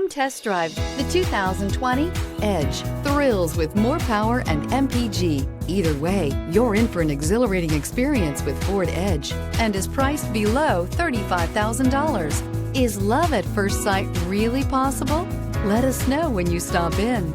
Come test drive the 2020 Edge. Thrills with more power and MPG. Either way, you're in for an exhilarating experience with Ford Edge and is priced below $35,000. Is love at first sight really possible? Let us know when you stop in.